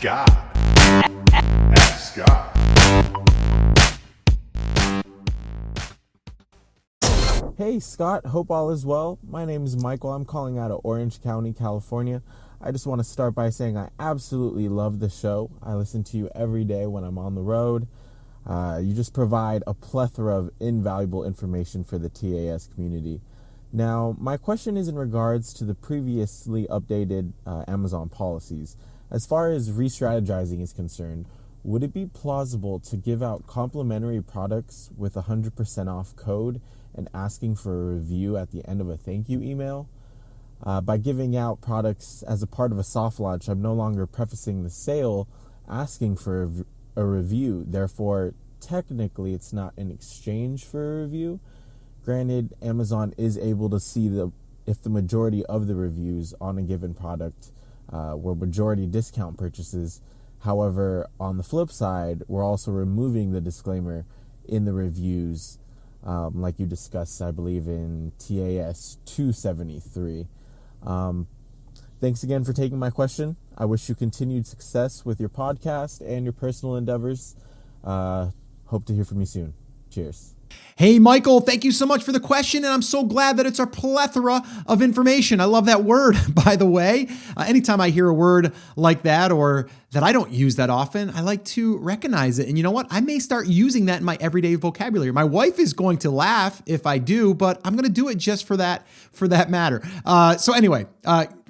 God. Ask God. Hey Scott, hope all is well. My name is Michael. I'm calling out of Orange County, California. I just want to start by saying I absolutely love the show. I listen to you every day when I'm on the road. You just provide a plethora of invaluable information for the TAS community. Now, my question is in regards to the previously updated Amazon policies. As far as re-strategizing is concerned, would it be plausible to give out complimentary products with 100% off code and asking for a review at the end of a thank you email? By giving out products as a part of a soft launch, I'm no longer prefacing the sale asking for a review. Therefore, technically, it's not an exchange for a review. Granted, Amazon is able to see if the majority of the reviews on a given product were majority discount purchases. However, on the flip side, we're also removing the disclaimer in the reviews, like you discussed, I believe, in TAS 273. Thanks again for taking my question. I wish you continued success with your podcast and your personal endeavors. Hope to hear from you soon. Cheers. Hey, Michael, thank you so much for the question, and I'm so glad that it's a plethora of information. I love that word, by the way. Anytime I hear a word like that or that I don't use that often, I like to recognize it. And you know what? I may start using that in my everyday vocabulary. My wife is going to laugh if I do, but I'm going to do it just for that matter. So anyway,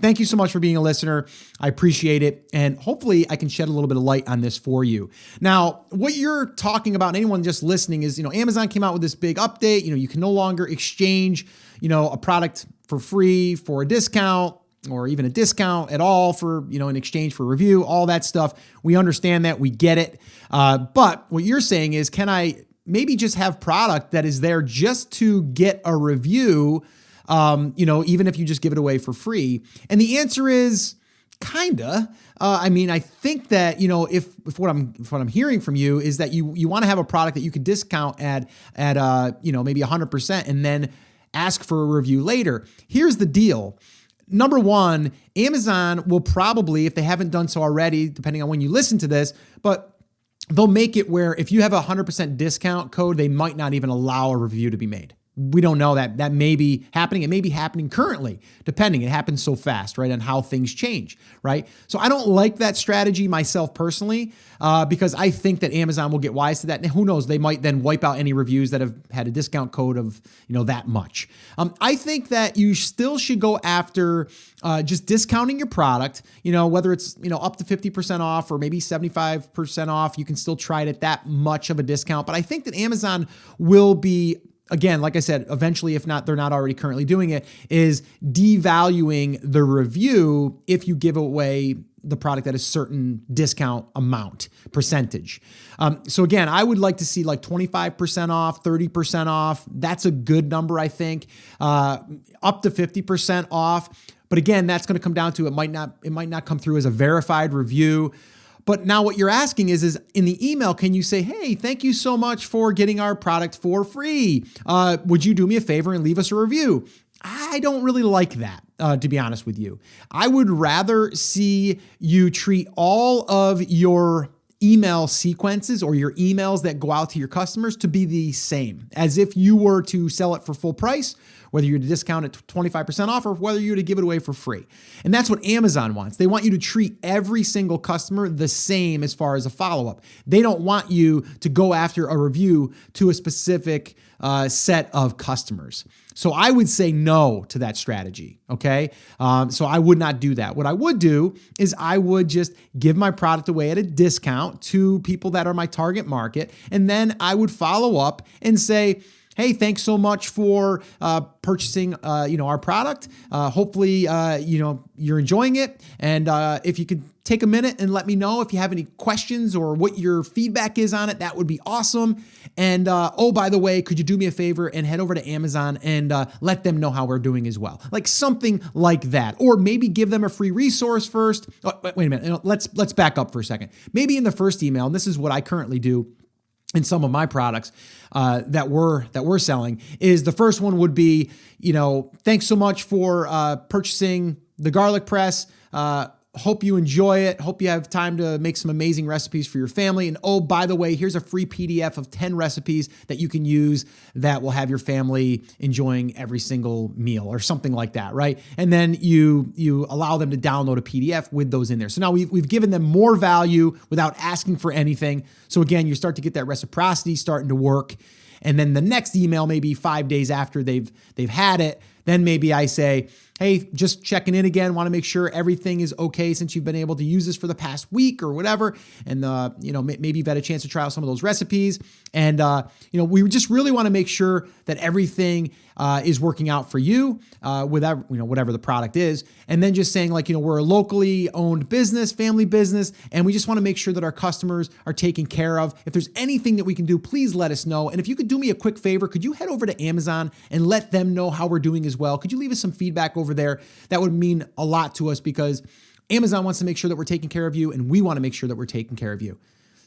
thank you so much for being a listener. I appreciate it. And hopefully I can shed a little bit of light on this for you. Now, what you're talking about, and anyone just listening, is, Amazon came out with this big update. You can no longer exchange, a product for free for a discount, or even a discount at all for, in exchange for review, all that stuff. We understand that, we get it. But what you're saying is, can I maybe just have product that is there just to get a review, even if you just give it away for free? And the answer is kinda. I think that, if what I'm hearing from you is that you want to have a product that you could discount at maybe 100% and then ask for a review later. Here's the deal. Number one, Amazon will probably, if they haven't done so already, depending on when you listen to this, but they'll make it where if you have a 100% discount code, they might not even allow a review to be made. We don't know that. That may be happening. It may be happening currently, depending. It happens so fast, right? And how things change, right? So I don't like that strategy myself personally, because I think that Amazon will get wise to that. And who knows, they might then wipe out any reviews that have had a discount code of, that much. I think that you still should go after just discounting your product, whether it's, up to 50% off or maybe 75% off. You can still try it at that much of a discount. But I think that Amazon will be, again, like I said, eventually, if not, they're not already currently doing it, is devaluing the review if you give away the product at a certain discount amount, percentage. So again, I would like to see like 25% off, 30% off. That's a good number, I think. Up to 50% off. But again, that's going to come down to it might not come through as a verified review. But now what you're asking is in the email, can you say, hey, thank you so much for getting our product for free. Would you do me a favor and leave us a review? I don't really like that, to be honest with you. I would rather see you treat all of your email sequences or your emails that go out to your customers to be the same, as if you were to sell it for full price, whether you're to discount it 25% off or whether you're to give it away for free. And that's what Amazon wants. They want you to treat every single customer the same as far as a follow-up. They don't want you to go after a review to a specific set of customers. So I would say no to that strategy, okay? So I would not do that. What I would do is I would just give my product away at a discount to people that are my target market, and then I would follow up and say, hey, thanks so much for purchasing, our product. Hopefully, you're enjoying it. And if you could take a minute and let me know if you have any questions or what your feedback is on it, that would be awesome. And by the way, could you do me a favor and head over to Amazon and let them know how we're doing as well? Like something like that. Or maybe give them a free resource first. Oh, wait a minute. Let's back up for a second. Maybe in the first email, and this is what I currently do in some of my products that we're selling, is the first one would be, thanks so much for purchasing the garlic press. Hope you enjoy it. Hope you have time to make some amazing recipes for your family. And oh, by the way, here's a free PDF of 10 recipes that you can use that will have your family enjoying every single meal or something like that, right? And then you allow them to download a PDF with those in there. So now we've given them more value without asking for anything. So again, you start to get that reciprocity starting to work. And then the next email, maybe 5 days after they've had it, then maybe I say, hey, just checking in again. Want to make sure everything is okay since you've been able to use this for the past week or whatever. And, maybe you've had a chance to try out some of those recipes. And, we just really want to make sure that everything is working out for you with whatever the product is. And then just saying we're a locally owned business, family business, and we just want to make sure that our customers are taken care of. If there's anything that we can do, please let us know. And if you could do me a quick favor, could you head over to Amazon and let them know how we're doing as well? Could you leave us some feedback over there? That would mean a lot to us because Amazon wants to make sure that we're taking care of you and we want to make sure that we're taking care of you.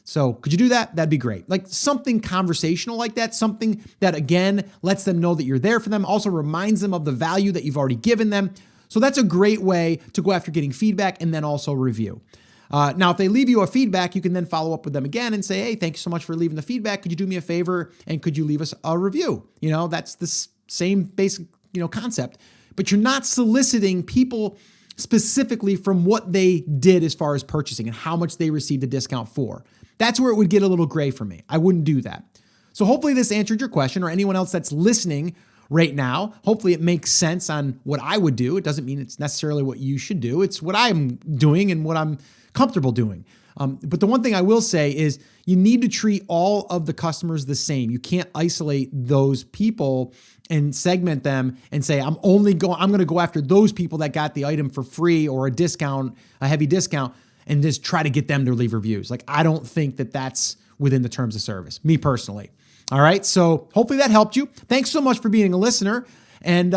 So could you do that? That'd be great. Like something conversational like that, something that again, lets them know that you're there for them, also reminds them of the value that you've already given them. So that's a great way to go after getting feedback and then also review. Now, if they leave you a feedback, you can then follow up with them again and say, hey, thank you so much for leaving the feedback. Could you do me a favor? And could you leave us a review? That's the same basic, concept, but you're not soliciting people specifically from what they did as far as purchasing and how much they received a discount for. That's where it would get a little gray for me. I wouldn't do that. So hopefully this answered your question, or anyone else that's listening right now. Hopefully it makes sense on what I would do. It doesn't mean it's necessarily what you should do. It's what I'm doing and what I'm comfortable doing. But the one thing I will say is you need to treat all of the customers the same. You can't isolate those people and segment them and say, I'm going to go after those people that got the item for free or a discount, a heavy discount, and just try to get them to leave reviews. I don't think that that's within the terms of service, me personally. All right. So hopefully that helped you. Thanks so much for being a listener. And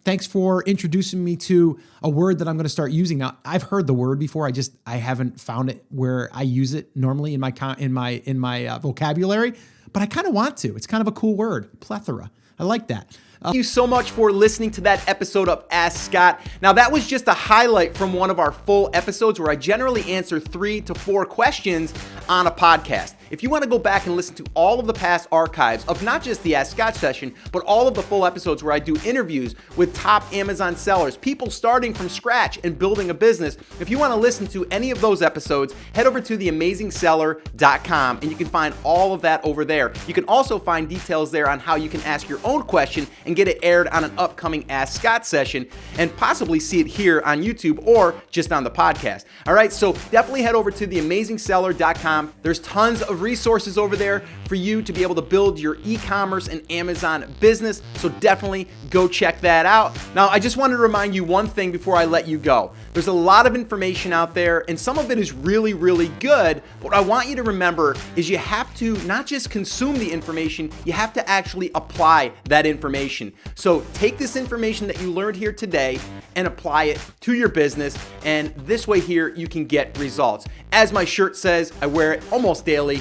thanks for introducing me to a word that I'm going to start using now. I've heard the word before. I haven't found it where I use it normally in my vocabulary, but I kind of want to. It's kind of a cool word, plethora. I like that. Thank you so much for listening to that episode of Ask Scott. Now, that was just a highlight from one of our full episodes where I generally answer 3 to 4 questions on a podcast. If you want to go back and listen to all of the past archives of not just the Ask Scott session, but all of the full episodes where I do interviews with top Amazon sellers, people starting from scratch and building a business, if you want to listen to any of those episodes, head over to theamazingseller.com and you can find all of that over there. You can also find details there on how you can ask your own question and get it aired on an upcoming Ask Scott session and possibly see it here on YouTube or just on the podcast. All right, so definitely head over to theamazingseller.com. There's tons of resources over there for you to be able to build your e-commerce and Amazon business. So definitely go check that out. Now, I just wanted to remind you one thing before I let you go. There's a lot of information out there and some of it is really, really good. What I want you to remember is you have to not just consume the information, you have to actually apply that information. So take this information that you learned here today and apply it to your business. And this way here, you can get results. As my shirt says, I wear it almost daily.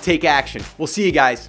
Take action. We'll see you guys.